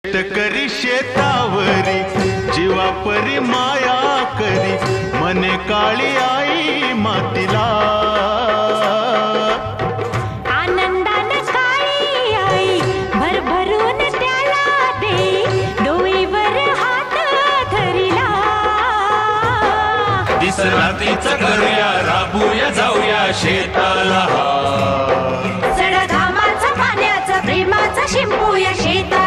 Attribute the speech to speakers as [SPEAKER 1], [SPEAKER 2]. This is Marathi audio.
[SPEAKER 1] शेतकरी शेतावरी जीवापरी माया करी, मने काळी आई मातीला.
[SPEAKER 2] आनंदान काळी आई भरभरून त्याला दे, डोईवर हात धरिला.
[SPEAKER 3] दिस रात्रीच करूया, राबूया जाऊया शेताला.
[SPEAKER 2] चढ घामाचं पाण्याचं प्रेमाचं शिंपूया शेता.